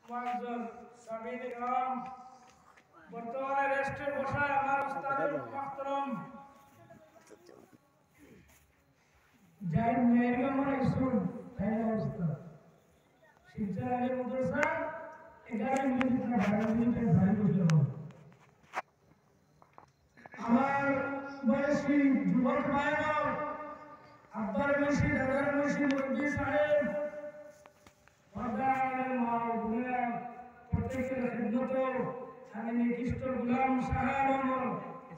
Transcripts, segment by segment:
মুআজ্জাজ সামিঈন ইকরাম বর্তমানে রেস্টে বসা আমার উস্তাদের মুহতারাম জাহিদ মেহেরগঞ্জ স্কুল ফাইনাল উস্তাদ শিবচর আলী মাদ্রাসা 11 মিনিট না 12 মিনিটের ধারে বসলো আমার বয়সী যুবক ভাইরা আব্বার বয়সী দাদার বয়সী মুরব্বী সাহেব পর্দার মা বোনেরা প্রত্যেকের খিদমত আমি নিকৃষ্ট গোলাম সাহেব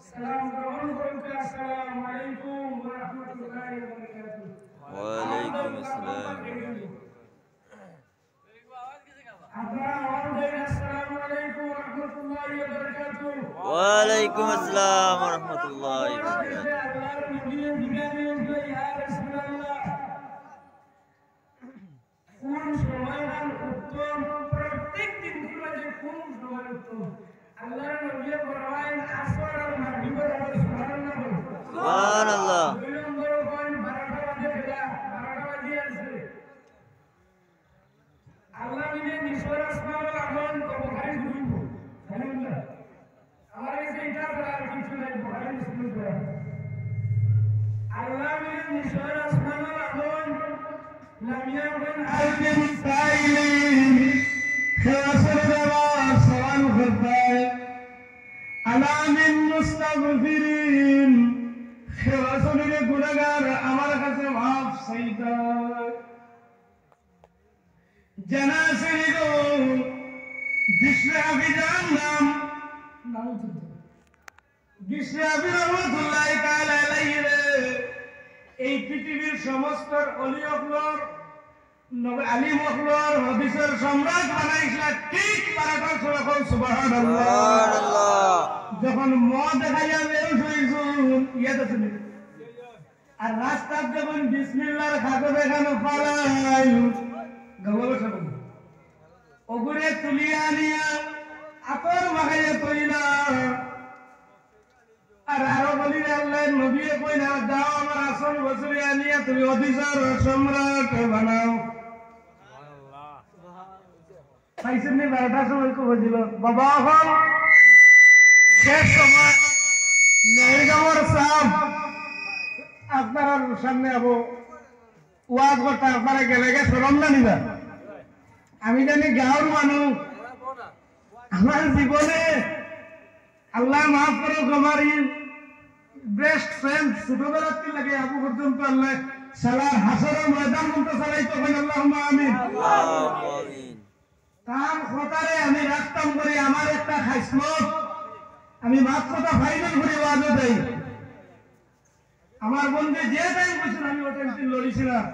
সালাম গ্রহণ করুন। আসসালামু আলাইকুম ওয়া রাহমাতুল্লাহি ওয়া বারাকাতুহু। ওয়া আলাইকুম আসসালাম। আপনারা আওয়াজ দেন আসসালামু আলাইকুম ওয়া রাহমাতুল্লাহি ওয়া বারাকাতুহু। ওয়া আলাইকুম আসসালাম ওয়া রাহমাতুল্লাহি ওয়া বারাকাতুহু। আল্লাহর নবী জিজ্ঞাসা করলেন ইয়া রাসূলুল্লাহ কোন সময়ের উত্তম প্রত্যেক দিন যে কোন সময়ের উত্তম আল্লাহর নবী ফরমায়েন আসর আর মাগরিবের আগে সুবহানাল্লাহ সুবহানাল্লাহ দুই নম্বর পয়েন্ট 12টা বাজে ফেলা 12টা বাজে আছে আল্লাহ মিলে নিশর আসমানের আগন বুখারী শুনিব আলহামদুলিল্লাহ আমার কাছে এটা আর কিছু নাই বুখারী মুসলিম পড়া আল্লাহ মিলে নিশর আসমানের আগন লামিয়া বিন আলবিন সাইলিন খেওয়াসের দেওয়ার সওয়াল করতায় আলামিন মুস্তাগফিরিন খেওয়াসের গুনাহগার আমার কাছে মাফ চাইতায় জানাসির গো বিশরা বিজান নাম বিশরা রহমাতুল্লাহি তাআলা আলাইহি এই পৃথিবীর সমস্ত ওলি হকলর নবী আলিম হকলর হাদিসের সম্রাট বানাইছিলা ঠিক 12টা সুরা সুবহানাল্লাহ যখন মদ দেখাইয়া বের হইছুন ইয়াদ আছে আর রাস্তা যখন বিসমিল্লাহর খাতা দেখানো পালাই গবল সব ওগুরে তুলিয়া নিয়া আপর মাখাইয়া তৈলা আর আরো বলি আল্লাহ নবী কই না দাও আমার আসল বসরে আনিয়া তুমি অধিকার সম্রাট বানাও সুবহানাল্লাহ পাইছেন নি 12টার সময় কো বুঝিল বাবা হল শেষ সময় মেহেরগঞ্জ সাহেব আপনার সামনে আবো ওয়াজ করতে আপনারা গেলে শরম না নিবা আমি জানি গাঁওর মানুষ আমার জীবনে আল্লাহ মাফ করো আমার বেস্ট ফ্রেন্ড ছোটবেলা থেকে লাগে আবু পর্যন্ত আল্লাহ সালার হাসরের ময়দান মতো চালাইতো আল্লাহুম্মা আমিন তার কথারে আমি রাখতাম করি আমার একটা খাইসলত আমি মাত্রটা ফাইনাল করে ওয়াজে দেই আমার বন্ধু যে টাইম কইছিল আমি ওই টাইম লড়িছিলাম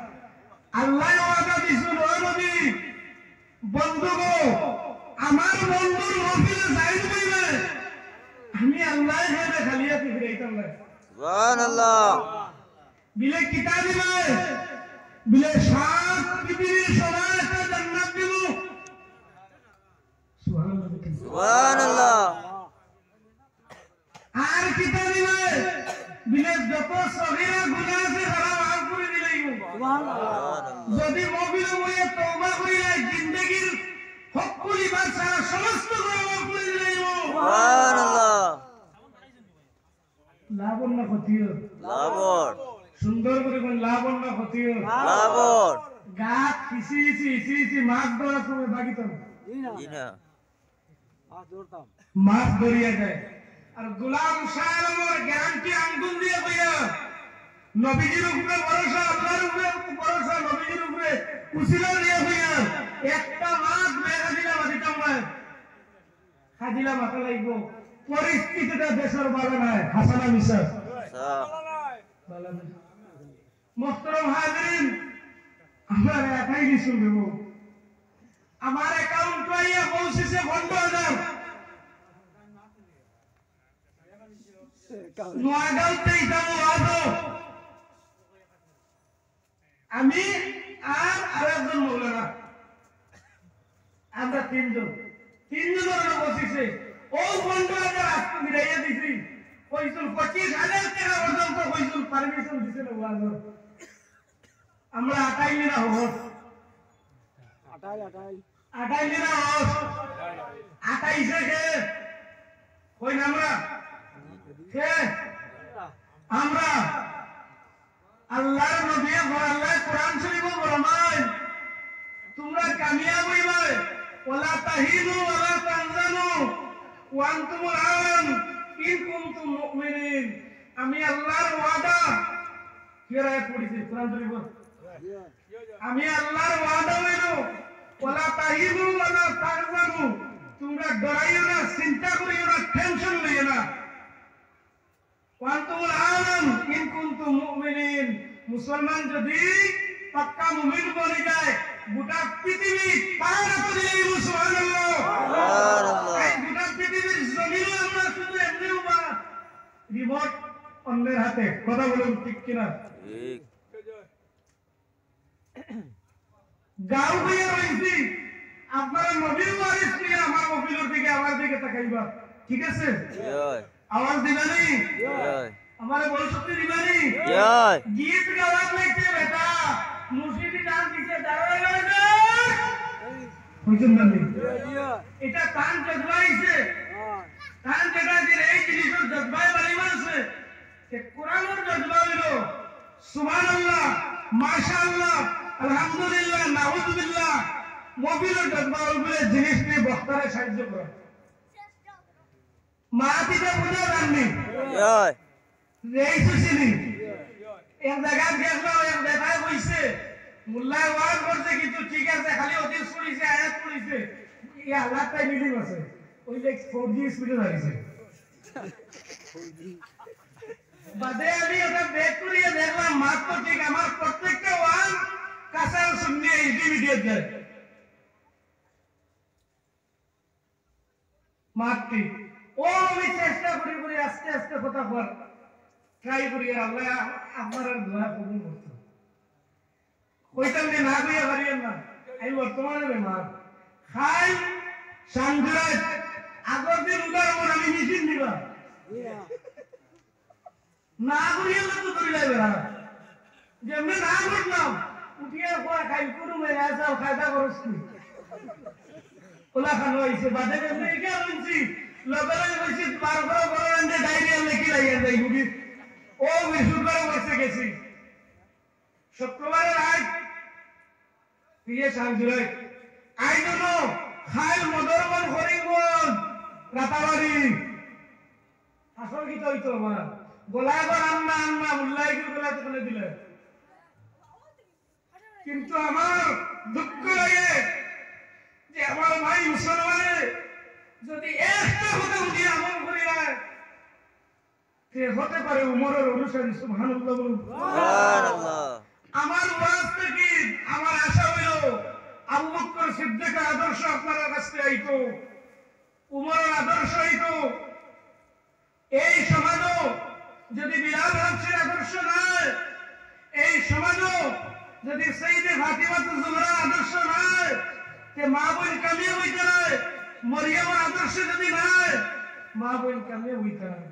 আল্লাহ ওয়াদা দিছিল ও নবী বন্ধু গো আমার বন্ধুর মফিলে যাইতে কইবে আমি আল্লাহ হেরে খালিয়া ফিরাইতাম না সুবহানাল্লাহ বিলে কিতাব দিবে বিলে সাত পৃথিবীর সবার একটা জান্নাত দিব সুবহানাল্লাহ সুবহানাল্লাহ আর কিতাব দিবে বিলে যত সগীরা গুনাহ আছে তারা মাফ করে দিলেই সুবহানাল্লাহ যদি মুমিন হয়ে তওবা করিলে জিন্দেগীর হকুলি বাসা সমস্ত গুনাহ মাফ করে দিলেই সুবহানাল্লাহ লাভর না ক্ষতিও লাভর সুন্দর করে কোন লাভর না ক্ষতিও লাভর গাছ কিসি মাছ ধরার সময় বাকি তো না মাছ ধরতাম মাছ ধরিয়া যায় আর গোলাম শাহর গ্যারান্টি আঙ্গুল দিয়ে কইয়া নবীজির উপরে ভরসা আল্লাহর উপরে ভরসা নবীজির উপরে উসিলা দিয়ে কইয়া একটা মাছ মেরে দিলাম দিতাম না খাজিলা মাথা লাগবো পরিস্থিতিটা দেশের ভালো নাই হাসানা মিশা ভালো নাই মুহতারাম হাজিরিন আমরা একাই কিছু দেব আমার অ্যাকাউন্ট পাইয়া পৌঁছেছে 15,000 নোয়াগাঁওতে ইতামো আদো আমি আর আরেকজন মৌলানা আমরা তিনজনের বসেছে ও 15,000 আজকে মিলাইয়া দিছি কইছিল 25,000 টাকা পর্যন্ত কইছিল পারমিশন দিছিল ওয়াজ আমরা 28 না হবো 28 28 না হস 28 কে কই না আমরা কে আমরা আল্লাহর নবী আল্লাহ কোরআন শরীফ ফরমায় তোমরা কামিয়াব হইবে ওয়ালা তাহিনু ওয়ালা তাহজানু ওয়া আনতুমুল আ'লাম ইন কুনতুম মুমিনিন আমি আল্লাহর ওয়াদা কি রায় পড়িছি কোরআন শরীফ আমি আল্লাহর ওয়াদা হইলো ওয়ালা তাহিনু ওয়ালা তাহজানু তোমরা ডরাইও না চিন্তা করিও না টেনশন লইও না ওয়া আনতুমুল আ'লাম ইন কুনতুম মুমিনিন মুসলমান যদি পাক্কা মুমিন বনে যায় গোটা পৃথিবী তার হাতে দিলেই সুবহানাল্লাহ সুবহানাল্লাহ এই গোটা পৃথিবীর জমিনও আমরা শুধু এমনি উবা রিমোট অন্যের হাতে কথা বলুন ঠিক কিনা ঠিক গাঁও হইয়া রইছি আপনারা নবীর ওয়ারিস নিয়ে আমার মফিলের দিকে আমার দিকে তাকাইবা ঠিক আছে আওয়াজ দিবানি हमारे बोल सकते दिवाली गीत गावा लेते बेटा मुर्शिदी डांस दिखे दारागा বুঝুন না এটা কান জজবাইছে কান যেটা দিলে এই জিনিসের জজবাই বাড়ি আছে যে কোরআনের জজবা হলো সুবহানাল্লাহ মাশাআল্লাহ আলহামদুলিল্লাহ নাউযুবিল্লাহ মবিলের জজবা হলো জিনিস নিয়ে বক্তারে সাহায্য করে মা পিতা বুঝা জাননি এই সুশীলি এক জায়গায় গেছিল এক দেখায় কইছে মুল্লাহ ওয়াজ করছে কিন্তু ঠিক আছে খালি অতীত শুনিছে আয়াত পড়িছে এই আল্লাহটাই মিলিং আছে ওই যে 4G স্পিডে ধরেছে বাদে আমি ওটা বেক করিয়ে দেখলাম মাত্র ঠিক আমার প্রত্যেকটা ওয়াজ কাছে শুননি এইচডি ভিডিও যায় মাত্র ও আমি চেষ্টা করি করি আস্তে আস্তে কথা বল ট্রাই করি আল্লাহ আপনার দোয়া কবুল করতে কইতাম যে না কইয়া পারিয়েন না এই বর্তমানে বেমার খাই সাংঘাত আগর দিন উদাহরণ আমি মেশিন দিবা না করিয়া তো ধরে যাবে না যেমনি না করলাম উঠিয়ে কোয়া খাই কোনো মেয়ে যাও খাইদা করস কি ওলা খানো হইছে বাদে যেমনি কে হইছি লগরে হইছি বারবার বড় ডায়রিয়া লেখি লাইয়া যাই গুবি ও বিশুদ্ধরে বসে গেছি শুক্রবারের আজ পিয়ে সাংজুরাই আই জন্য খাইল মদরমন হরিগঞ্জ রাতাবাড়ি আসল কি তো আমার গোলাগর আন্না আন্না মুল্লাই কি গোলা তো দিলে কিন্তু আমার দুঃখ লাগে যে আমার ভাই মুসলমানে যদি একটা হতে উঠে আমল করি না হতে পারে উমরের অনুসারী সুবহানাল্লাহ সুবহানাল্লাহ আমার ওয়াজ থেকে আমার আশা হইল আবু বকর সিদ্দিকের আদর্শ আপনার কাছে আইতো উমরের আদর্শ আইতো এই সমাজও যদি বিলাল হাফসির আদর্শ নয় এই সমাজও যদি সাইয়্যিদে ফাতিমাতুজ জোহরার আদর্শ নয় তে মা বোন কামিয়ে হইতে নয় মরিয়মের আদর্শ যদি নয় মা বোন কামিয়ে হইতে নয়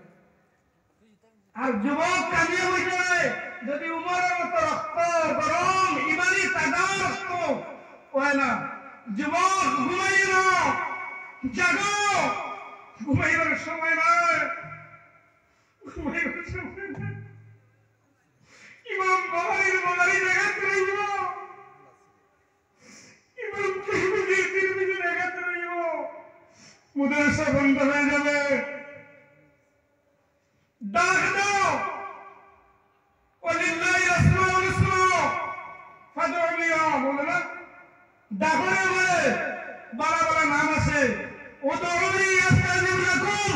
আর যুবক কামিয়ে হইতে নয় যদি উমরের মতো রক্ত গরম ইমানি তাজা রক্ত হয় না যুবক ঘুমাইও না জাগো ঘুমাইবার সময় নয় ঘুমাইবার সময় নয় ইমাম বাবারি দেখাতে রইব ইমাম তিরমিজি দেখাতে রইব মুদরসা বন্ধ হয়ে যাবে ডাক দাও ওয়ালিল্লাহি আসমাউল হুসনা ফাদউ বিহা বলে না ডাকরে বলে বড় বড় নাম আছে উদউনি আস্তাজিব লাকুম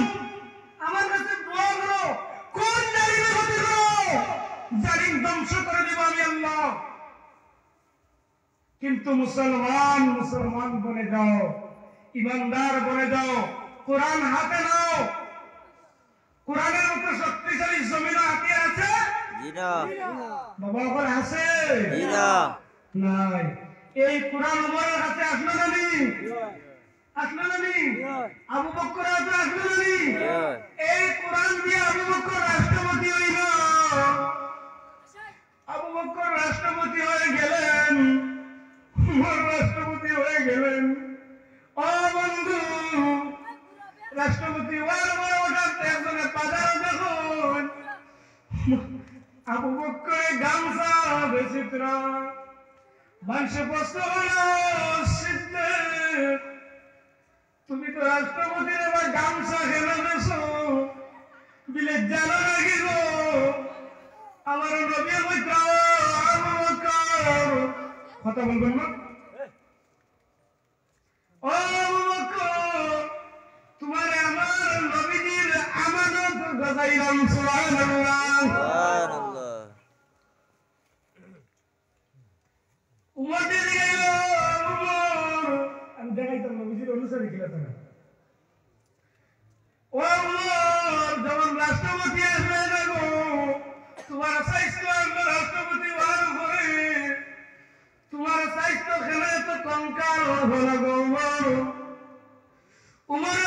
আমার কাছে দোয়া করো কোন জালিমের ক্ষতি করো জালিম ধ্বংস করে দেব আমি আল্লাহ কিন্তু মুসলমান বনে যাও ইমানদার বনে যাও কোরআন হাতে নাও কোরআনের মতো শক্তিশালী জমিন হাতে আছে জি না বাবা ওখানে আছে জি না নাই এই কোরআন উমরের হাতে আসলো না নি আসলো না নি আবু বকর হাতে আসলো না নি এই কোরআন দিয়ে আবু বকর রাষ্ট্রপতি হইল আবু বকর রাষ্ট্রপতি হয়ে গেলেন উমর রাষ্ট্রপতি হয়ে গেলেন আবু বকরের গামছা বেচিত্র মানুষ প্রশ্ন হলো সিদ্দিক তুমি তো রাষ্ট্রপতির এবার গামছা কেন বেছো বিলে জানো নাকি গো আমার নবী হইত আবু বকর কথা বলবেন না ও আবু বকর তোমার আমার নবীজির আমানত গজাইলাম সুবহানাল্লাহ সুবহানাল্লাহ উম্মতের গেল উমর আমি দেখাইতাম নবীজির অনুসারী ছিল তারা ও উমর যখন রাষ্ট্রপতি আসবে না গো তোমার স্বাস্থ্য আসবে রাষ্ট্রপতি ভালো করে তোমার স্বাস্থ্য খেলে তো কঙ্কাল হলো গো উমর উমর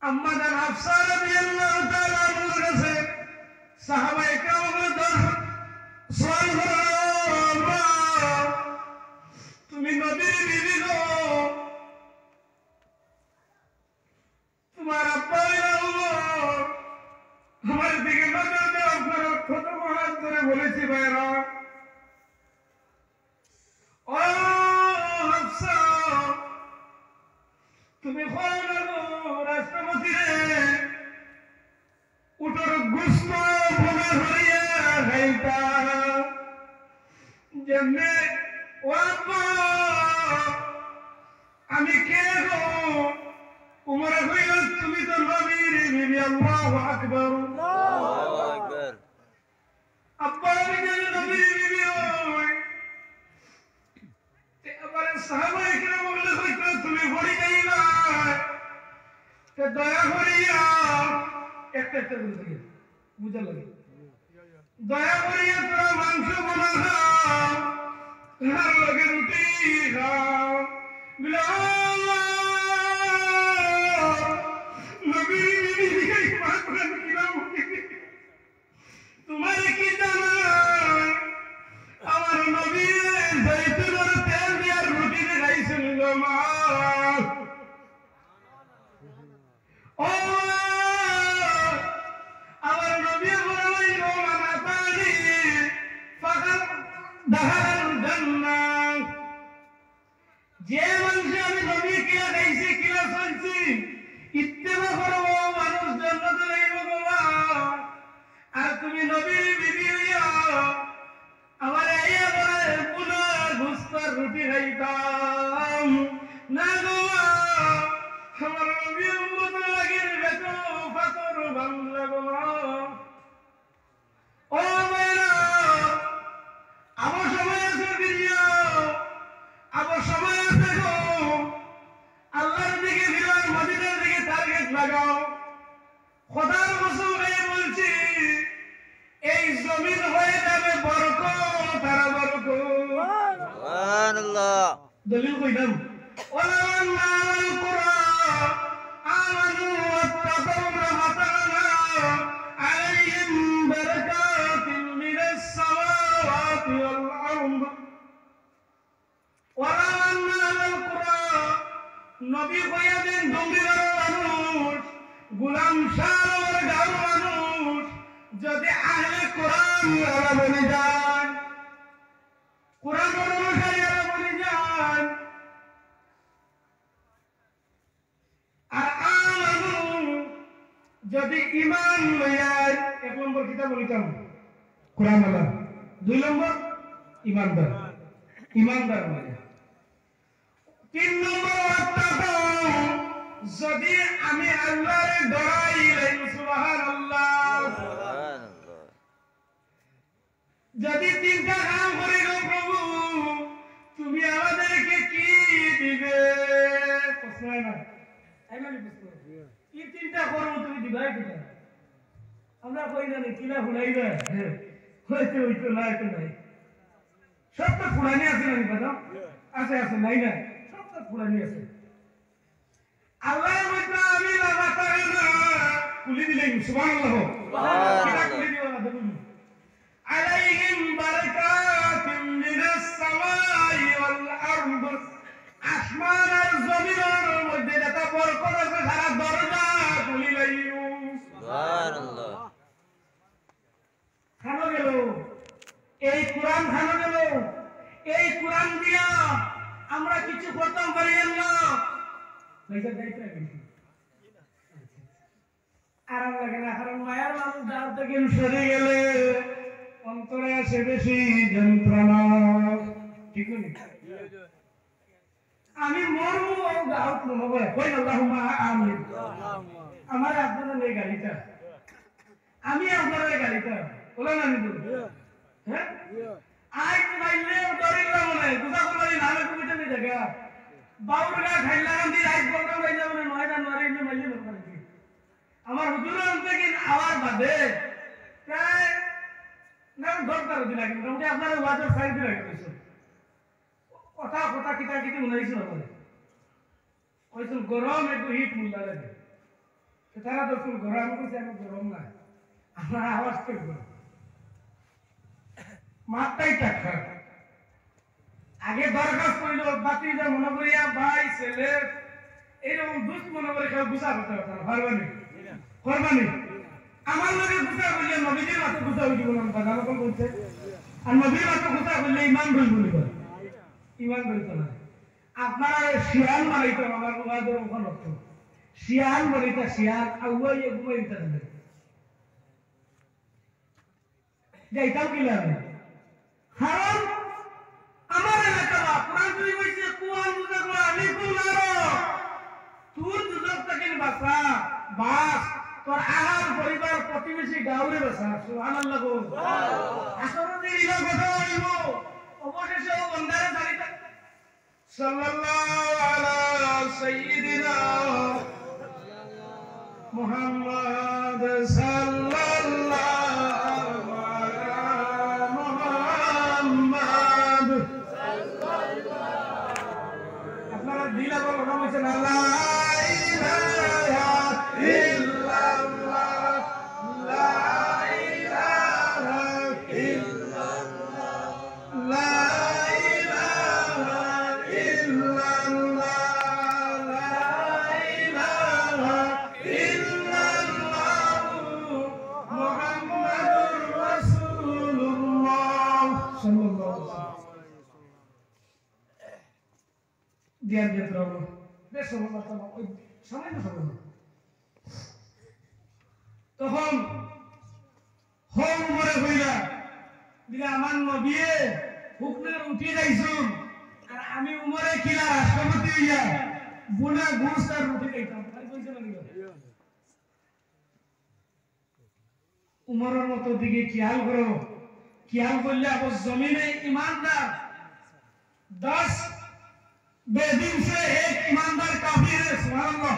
আম্মা জান হাফসা রাদিয়াল্লাহু তাআলা আনহার কাছে সাহাবায়ে কেরামের দরবার সওয়াল হলো তুমি নবীর বিবি গো তোমার আব্বা উমর আমার দিকে নজর দাও আপনার কত হাত ধরে বলেছি ভাইরা ও হাফসা তুমি রাষ্ট্রপতি উঠোর গুস্ত ভোগে হরিয়া খাইতা যেমনে আমি কে গো উমর হইল তুমি তো নবীর বিবি আল্লাহু আকবার আল্লাহু আকবার আব্বা আমি যেন নবীর বিবি হই তে আবার সাহাবায়ে কেরাম বলে কইতো তুমি হরি যাইবা তে দয়া করিয়া একটা একটা করে বুঝা লাগে দয়া করিয়া তোরা মাংস বানা খাও আর লগে রুটি খাও তোমার কি জানা আমার নবী জৈতুনের তেল দিয়ে রুটি খাইছিল মা ও আমার নবী বললেন মানা পানি ফাকাত দাহাল জান্নাহ যে মানুষ আমি নবী কিলা খাইছি কিলা চলছি ইত্তেবা করব মানুষ জান্নাতে যাইব বাবা আর তুমি নবীর বিবি হইয়া আমার আইয়া বলে পুনা গুস্তার রুটি খাইতাম না গো আমার নবী উম্মত লাগির বেটো ফাতর বাংলা গো ও মেরা আমার সময় আছে ফিরিয়া আমার সময় আছে গো আল্লাহর দিকে ফিরাও মদিনার দিকে টার্গেট লাগাও খোদার কসম করে বলছি এই জমিন হয়ে যাবে বরকত আর বরকত সুবহানাল্লাহ দলিল কইতাম ওয়ালান আল কুরআন আমানু ওয়াত্তাকাউ রাহমাতানা আলাইহিম বারাকাতিন মিনাস সামাওয়াতি ওয়াল আরদ ওয়ালান আল কুরআন নবী কইয়া দেন ডুঙ্গির মানুষ গোলাম শাহর গাঁর মানুষ যদি আহলে কোরআন ওরা বলে যান কোরআন অনুসারী ওরা বলে যান আর আমানু যদি ঈমান লইয়া এক নম্বর কিতাব বলিতাম কোরআন আল্লাহ দুই নম্বর ঈমানদার ঈমানদার লইয়া তিন নম্বর ওয়াত্তাকাউ যদি আমি আল্লাহর ডরাই সুবহানাল্লাহ সুবহানাল্লাহ যদি তিনটা কাম করি গো প্রভু তুমি আমাদেরকে কি দিবে প্রশ্ন না আইমানি প্রশ্ন এই তিনটা করব তুমি দিবাই কিনা আমরা কই জানি কিনা ফুলাইবা হইতে হইতে না তো নাই সব তো ফুলানি আছে না কথা আছে আছে নাই না সব তো ফুলানি আছে আল্লাহ মধ্যে আমি লাগাতার না কুলি দিলেন সুবহানাল্লাহ সুবহানাল্লাহ কুলি দিও না দেখুন আলাইহিম বারাকাতুম মিনাস সামাই ওয়াল আরদ আসমান আর জমিনের মধ্যে যত বরকত আছে সারা দরজা খুলি কোরআন খানো গেল এই কোরআন দিয়া আমরা কিছু খতম করি না ভাইটা যাইতে গেছি আরাম লাগে না কারণ মায়ার মানুষ দাঁড় থেকে সরে গেলে অন্তরে আসে বেশি যন্ত্রণা ঠিক নেই আমি মরবো গাউট মরবো কই আল্লাহুম্মা আমিন আমার আপনাদের এই গাড়িটা আমি আপনাদের গাড়িটা বলে না আমি বলি হ্যাঁ আই মাইলে দরিলা মনে দুটা কোলারি নামে কমিতে নি জায়গা বাউরগা খাইলা গান্ধী রাইট বলটা মাইলা মনে 9 জানুয়ারি নি মাইলে বলতে আমার হুজুরের থেকে আওয়াজ বাদে প্রায় নাম দরকার দিন লাগে মোটামুটি আপনার ওয়াজের সাইড দিয়ে রাখতেছে কথা কথা কিটা কিটি উনাইছে হবে ওইসব গরম একটু হিট মুল্লা লাগে তারা তো ফুল গরম করছে আমি গরম না আমার আওয়াজ তো গরম মাথাই টাকা আগে দরখাস্ত কইল বাতি যা মনে করিয়া ভাই ছেলে এরকম দুষ্ট মনে করে কেউ গুছা করতে পারবে করবানি আমার লগে গুছা করলে নবীজির মাথা গুছা হইব না বাবা কোন বলছে আর নবীর মাথা গুছা করলে ঈমান রইব বলি ঈমান রইত না আপনারা শিয়াল মারাইতে আমার ওয়াদের ওখান অর্থ শিয়াল মারাইতে শিয়াল আউয়াই এগুয়াই তাহলে যাইতাও কি লাগে কারণ আমার এলাকা কোরআন শরীফ কইছে কোরআন বুঝা করা আলিকুম নারো তুই দুজক থেকে বাঁচা বাস তোর আহার পরিবার প্রতিবেশী গাঁওরে বাসা সুবহানাল্লাহ গো আসলে ইলা কথা হইব অবশেষে ও বন্দারে জানিতা সাল্লাল্লাহু আলা সাইয়্যিদিনা মুহাম্মদ সাল্লাল্লাহু আলা মুহাম্মদ সাল্লাল্লাহু আপনারা দিলা বলো নাম হইছে আল্লাহ জ্ঞান দিতে হবে বেশ সামান্য সময় তখন হোম মরে হইলা দিলে আমার নবীয়ে হুকনের উঠে যাইছুন আর আমি উমরে কিলা রাষ্ট্রপতি হইয়া বুনা ঘুষ আর রুটি খাইতাম উমরের মতো দিকে খেয়াল করো খেয়াল করলে আবার জমিনে ईमानदार 10 बेदीन से एक ईमानदार काफी है सुभान अल्लाह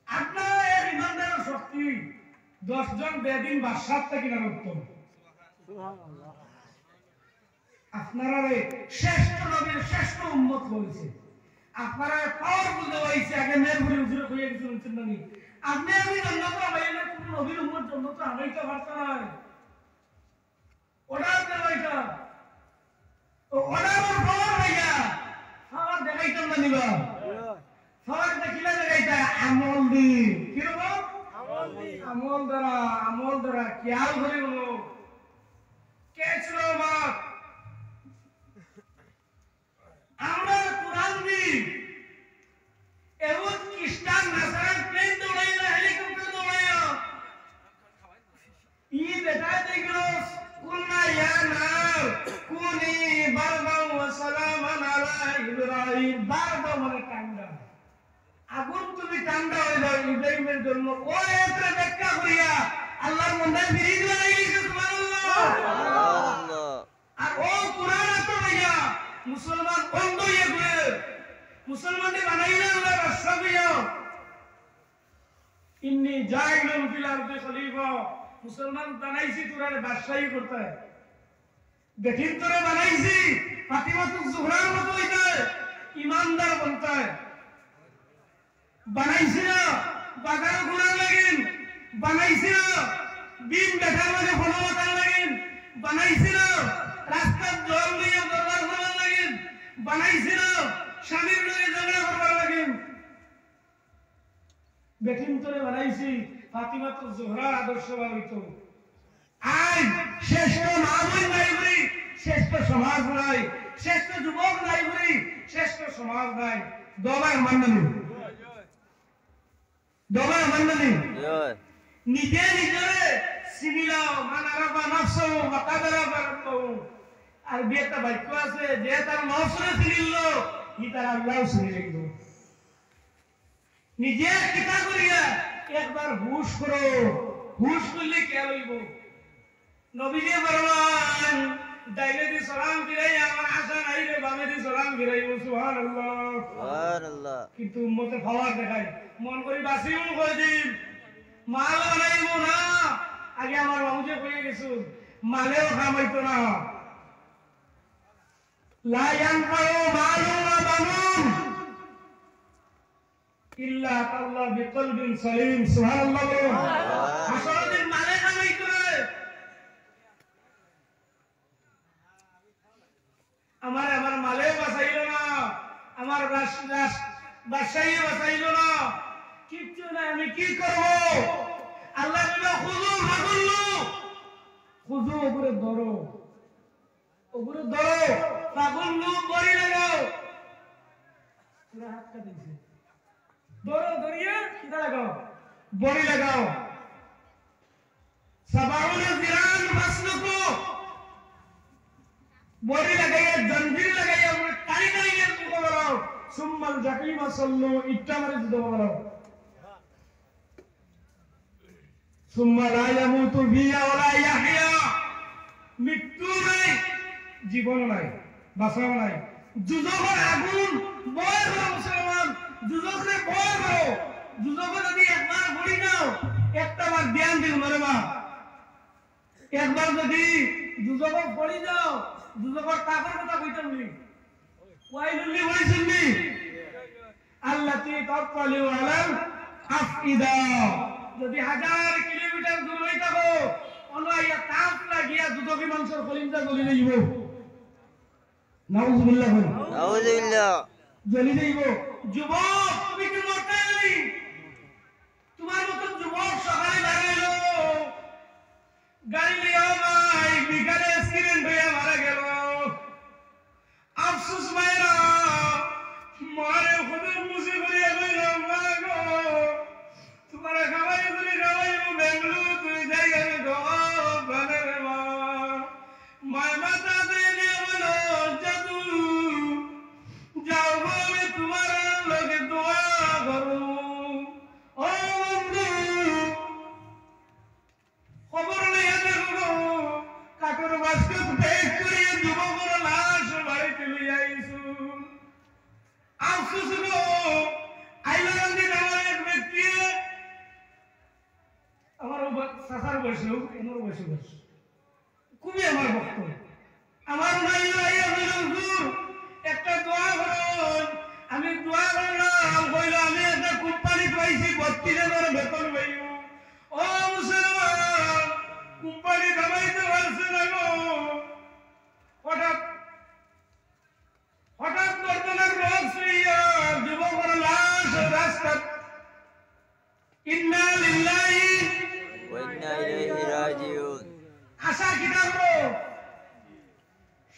আপনার এক ईमानदार শক্তি 10 জন বেদিন বাদশাহ থেকে না উত্তম সুবহানাল্লাহ আপনারা শ্রেষ্ঠ নবীর শ্রেষ্ঠ উম্মত হইছে আপনারা পাওয়ারফুল হইছে আগে মেরপুরি হুজুর কইয়া কিছু শুনছেন না আপনি আমি জান্নাত পাইলে কোন নবীর উম্মত জান্নাত আমাইতে পারত না ওটা দেখাইতা ওটা আমার পাওয়ার ভাইয়া পাওয়ার দেখাইতাম না নিবা পাওয়ার দেখিলা দেখাইতা আমল দি কি রকম আমল দ্বারা খেয়াল করে বলো কে ছিল বাপ আমরা কোরআন দি এমন খ্রিস্টান নাসারান প্লেন দৌড়াইলা হেলিকপ্টার দৌড়াইলা ই বেটা দেখলো কুলনা ইয়া নার কুনি বারদাও ওয়া সালামান আলা ইব্রাহিম বারদাও মানে ঠান্ডা আগুন তুমি ঠান্ডা হয়ে যাও ইব্রাহিমের জন্য ও এতে ব্যাখ্যা করিয়া আল্লাহর মন্দির ফিরিয়ে দিলেন সুবহানাল্লাহ আর ও কোরআন তো ভাইয়া মুসলমান বন্ধ হয়ে গেল মুসলমানদের বানাইলে আল্লাহ রাস্তা দিয়া ইন্নী জাইলুন ফিল আরদি খলিফা মুসলমান বানাইছি তোরে বাদশাহী করতে দেখিন তোরে বানাইছি ফাতিমাতুজ জোহরার মতো হইতে ईमानदार बनता है बनाइছি না বাগান ঘোরা লাগিন बनाइছি না বিন দেখার মাঝে ফলবাতার লাগিন बनाइছি না রাস্তার জল নিয়ে দরবার করার লাগিন बनाइছি না স্বামীর লগে ঝগড়া করবার লাগিন দেখিন তোরে বানাইছি ফাতিমাতুজ জোহরার আদর্শ হইতো আর নাই, শ্রেষ্ঠ মা বোন নাই বলি শ্রেষ্ঠ সমাজ নাই, শ্রেষ্ঠ যুবক নাই বলি শ্রেষ্ঠ সমাজ নাই। দবায় মান্নানি নিজে নিজরে চিনিলাও মানারাবা নফসু মাকাদারাবা রাব্বু। আর বিয়েটা বাক্য আছে যে তার নফসরে চিনিল ই তার আল্লাহ চিনি লিখব। নিজে কিতা করিয়া একবার হুশ করো, হুশ করলে কে লইব। নবীজি ফরমান ডাইলে দি সালাম ফিরাই আমার আশা নাই রে, বামে দি সালাম ফিরাইব। সুবহানাল্লাহ সুবহানাল্লাহ। কিন্তু উম্মতে ফাওয়ার দেখায় মন করি বাসিও কই দিম মাল বানাইব না। আগে আমার বাবুজি কইয়া গেছো মালেও খামাইতো না। লা ইয়ানফাউ মালুন ওয়া বানুন ইল্লা আল্লাহ বিকলবিন সালিম। সুবহানাল্লাহ। আসলে দিন মালে খামাইতো না, আমার মালেও বাঁচাইল না, আমার বাসাইও বাঁচাইল না, কিচ্ছু নাই। আমি কি করব? আল্লাহ বলে খুজু ফাগুল্লু, খুজু ওপরে ধরো, ওপরে ধরো, ফাগুল্লু বড়ি লাগাও। পুরা হাত কাটিছে, ধরো ধরিয়ে কিটা লাগাও, বড়ি লাগাও। সাবাউনা জিরান ফাসলুকু, বড়ি লাগাইয়া জঞ্জির লাগাইয়া টানি টানি নিয়ে যুদ্ধ করো। সুম্মাল জাকিমা সাল্লু, ইট্টা মারে যুদ্ধ করো। সুম্মা লা ইয়ামুতু ফিহা ওয়া লা ইয়াহইয়া, মৃত্যু নাই, জীবন নাই, বাঁচাও নাই। যুদ্ধের আগুন বয় করো মুসলমান, যুদ্ধে বয় করো। যুদ্ধে যদি একবার পড়ি নাও একটা বার ধ্যান দিও না মা। একবার যদি যুদ্ধে পড়ি যাও যুদ্ধের কাপড় কথা কইতাম নি ওয়াইলুল্লি ওয়াইসুল্লি আল্লাতি তাফালু আলাল আফইদা। যদি 1000 কিলোমিটার দূর হই থাকো অনলাইয়া তাপ লাগিয়া যুদ্ধকে মানুষের কলিজা জ্বলি যাইব। নাউজুবিল্লাহ নাউজুবিল্লাহ, জ্বলি যাইব। যুবক তুমি কি মরতে নাই? তোমার মত যুবক সকালে দাঁড়াইলো গাড়ি লিয়া ভাই বিকালে অ্যাক্সিডেন্ট হয়ে মারা গেল। আফসোস মায়েরা মারে খুদে মুসি করিয়া কইল মা গো তোমার খাবাই করে খাওয়াইবো বেঙ্গলুরু তুই জায়গায় দোয়া বানে রে মা। মায় মাতা দিয়ে বলো জাদু যাও গো আমি তোমার লগে দোয়া করু। ও বন্ধু খবর লইয়া দেখো কাকর বাস্কে পেট করিয়া যুবকের লাশ বাড়িতে লইয়া আইসু। আফসোস গো আইলান্দি নামের এক ব্যক্তি আমার চাচার বয়সে এনার বয়সে খুবই আমার ভক্ত। আমার একটা দোয়া করুন। আমি দোয়া করলাম কইল আমি একটা কোম্পানি পাইছি 32,000 বেতন পাইব। ও মুসলমান কোম্পানি দাবাইতে পারছে না গো। হঠাৎ বর্তমানের রোগ শুইয়া যুবকের লাশ রাস্তা। ইন্না লিল্লাহি ওয়া ইন্না ইলাইহি রাজিউন। আশা কিটা করো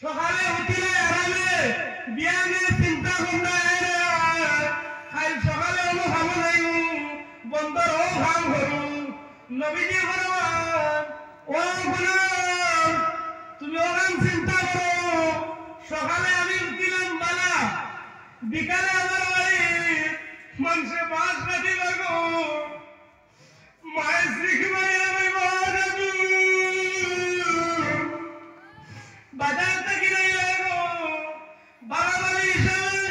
সকালে উঠিলে আরামে বিয়ানে চিন্তা ভাবনা খাই সকালে অনু খাবো নাই বন্দর ও খাম করু। নবীজি ফরমান ও গোলাম তুমি ওখান চিন্তা করো সকালে আমি উঠিলাম বালা বিকালে আমার বাড়ি মানুষে বাস রাখি লাগো মায়ের শিখবাই আমি বাজার থেকে নাই লাগো বাড়াবাড়ি হিসেবে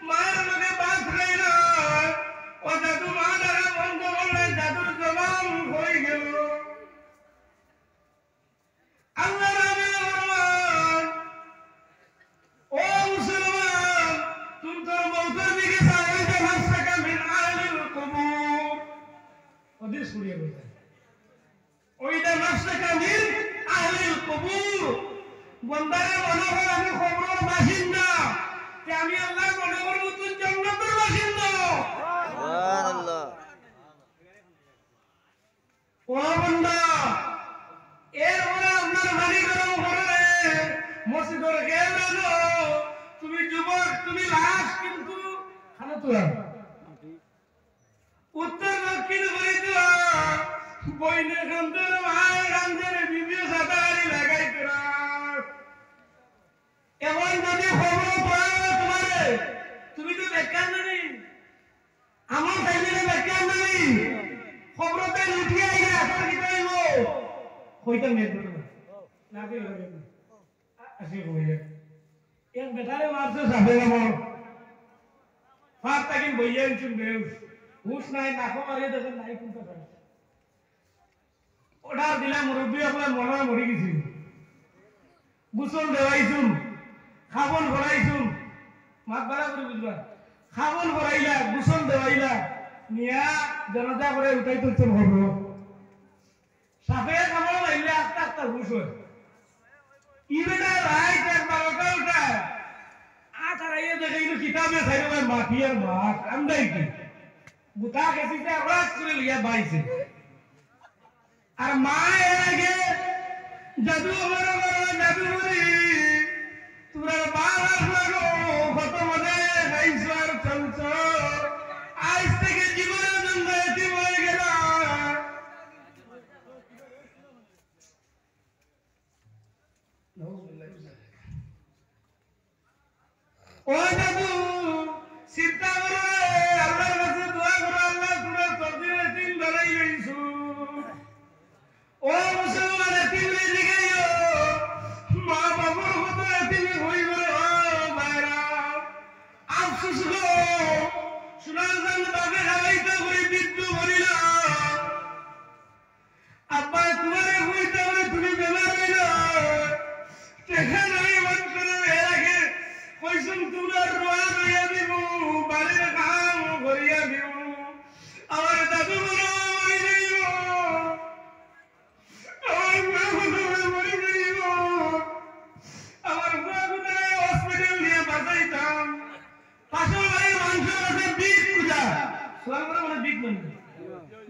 মায়ের লোকে বাস নেই না। ও জাদু মা দ্বারা বন্ধ করলে জাদুর জবান হয়ে গেল। আল্লাহ রাবে ভগবান ও মুসলমান তুমি তোর মৌতের দিকে সাহায্য ভাবসাকা মিন আহলিল কবুর। ওদের শুনিয়ে বলতে ওইটা ভাবসাকা মিন আহলিল কবুর। বন্দারে মনে হয় আমি খবরের বাসিন্দা, আমি আল্লাহ মনে করবো তুই জান্নাতের বাসিন্দা। সুবহানাল্লাহ। ও বন্দা এর ওরা মসজিদের গেলো তুমি যুবক তুমি লাশ কিন্তু খানা তোলা উত্তর দক্ষিণ করে দিও বইনে গন্ধের ভাই গন্ধের বিবিও সাদারি লাগাই তোরা এমন যদি খবর পাও তোমারে তুমি তো বেকার নেই আমার ফ্যামিলি বেকার নেই খবরতে উঠি আইরা তোর কি কইব কইতা মেয়ে তো না কি হবে আসি কইয়া এক বেটারে মারছে সাবে না ফাট তাকিন বইয়া চুন বেউস হুশ নাই নাকো মারিয়ে দেখেন নাই কোনটা পারে ওটা দিলা মুরব্বী আপনার মনে মরি গেছিল গোসল দেওয়াইছুন খাবন ভরাইছুন মাত বাড়া করে বুঝবা খাবন ভরাইলা গোসল দেওয়াইলা নিয়া জনতা করে উঠাই তুলছে ভরব সাপে খাবন লাইলে আস্তে আস্তে হুশ হয় ই বেটা রাইট একবার ওটা ওটা আতারাইয়ে দেখাইলো কিতাবে খাইলো মাফিয়ার মাছ আমদাই কি বুতা গেছিতে রাত করে লিয়া বাইছে আর মা এর আগে জাদু বড় বড় জাদু বলি তোরা বাবার লাগো কত মজা গাইছো আর চলছো আজ থেকে জীবনের জন্য এটি হয়ে গেল ও জাদু চিন্তা করো আল্লাহর কাছে দোয়া করো আল্লাহ তোরা সবদিন দিন ধরাই লইছো ও মুসলমান এতিম হয়ে গেছো মা বাবার মতো এতিম হই গেল ভাইরা আফসোস গো সুনার জান বাগে হারাইতে হই বিদ্যু ভরিলা আব্বা তোমারে হইতে হলে তুমি বেমার হইলা দেখা নাই মন করে এর আগে কইসুন তোমরা রোয়া রইয়া দিব বাড়ির কাম করিয়া দিব আমার দাদু বড় মরি যাইব আমার মরি যাইব আমার হসপিটাল নিয়ে বাঁচাইতাম পাশের বাড়ির মাংস আছে বিগ পূজা সোয়াল করে মানে বিগ মন্দির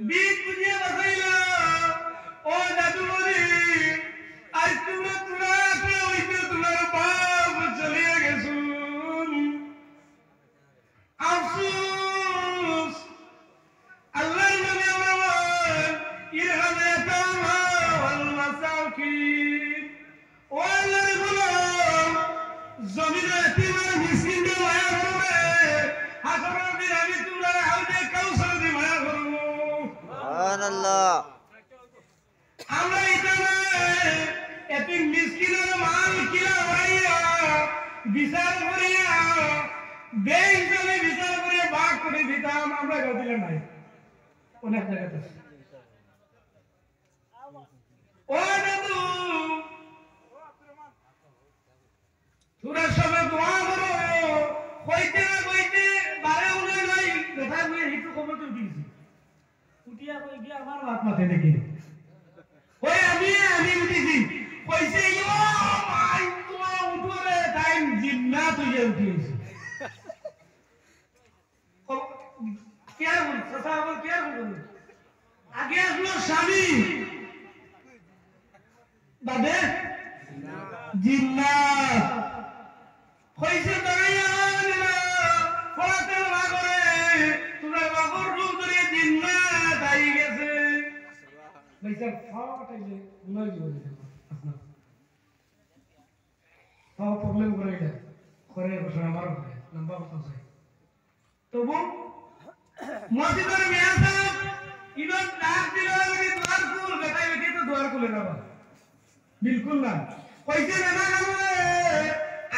বিগ পূজা বাঁচাইলা ও দাদু বলি আজ তোমরা তোরা হইতে তোমার বাপ চলিয়া গেছুন আফসোস আল্লাহর নবী আমার ইরহামে তামা ওয়াল মাসাকিন ও আল্লাহর গোলাম জমিনে এতিমের মিসকিনদের মায়া করবে হাসরের দিন আমি তোমরা হাউজে কাউসার দি মায়া করব সুবহানাল্লাহ আমরা এখানে এতিম মিসকিনের মাল কিলা হইয়া বিচার করিয়া বেইনসাফি বিচার করিয়া ভাগ করে দিতাম আমরা গদিলে নাই অনেক জায়গাতে ও দাদু তোরা সবাই দোয়া করো কইতে না কইতে বারে উনে নাই দেখা হয়ে একটু খবর তো দিয়েছি উঠিয়া কই গিয়া আমার হাত মাথে দেখি ওই আমি উঠেছি কইছে ও ভাই তোমা উঠরে টাইম জিন্নাত হয়ে উঠিয়েছে কেয়ার বল সসা বল কেয়ার বল আগে আসলো স্বামী বাদে জিন্নাত কইছে দাঁড়াইয়া ফলাতে না করে তোমরা বাবুর রূপ ধরে জিন্নাত আই গেছে ভাইসা ফাটাইলে উনার জীবনে আপনার তাও প্রবলেম করে এটা করে বসে আমার লম্বা কথা চাই তবু মসজিদের মিয়া সাহেব ইদন ডাক দিল আমি দ্বার খুল বেটাই বেটি তো দ্বার খুলে না বিলকুল না কইছে না না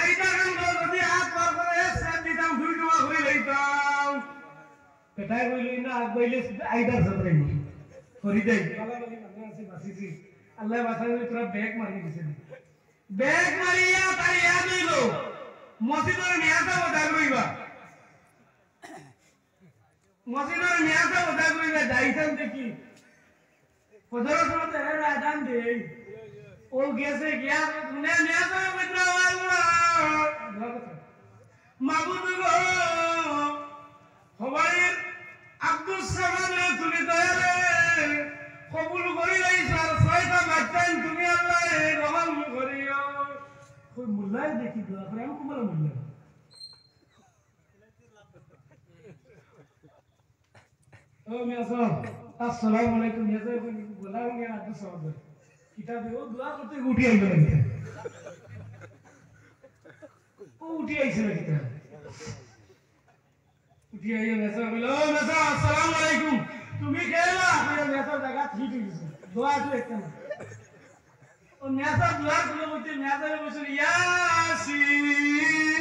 আইটা গান যদি হাত পার করে সাত দিতাম দুই দোয়া হই লইতাম বেটাই কইলি না কইলে আইদার সতরে করি দেই বালাবালি মানে আছে বাসিছি আল্লাহ বাসায় তোরা ব্যাগ মারি দিছে ব্যাগ মারিয়া তার ইয়াদ হইল মসজিদের মিয়া সাহেব ডাক রইবা মসজিদের মিয়া সাহেব ডাক রইবা যাইতাম দেখি ফজরের সময় তেরে আজান দেই ও গেছে গিয়া শুনে মিয়া সাহেব মিত্র আল্লাহ মাবুদ গো হবাইর আব্দুল সামাদে তুমি দয়ালে কবুল করি নাই স্যার ছয়টা বাচ্চান তুমি আল্লাহ রহম করিও कोई मुल्ला है देखी दुआ करे हमको बोला मुल्ला ओ मियां साहब अस्सलाम वालेकुम मियां साहब बोला हूं यार आज समझ किताब वो दुआ करते उठी आई लगे वो उठी आई से लगी उठी आई मियां साहब बोलो मियां साहब अस्सलाम वालेकुम तुम्ही केला मेरा मियां साहब जगह ठीक है दुआ तो एक ना और मियां साहब दुआ को बोलते मियां साहब बोलते यासीन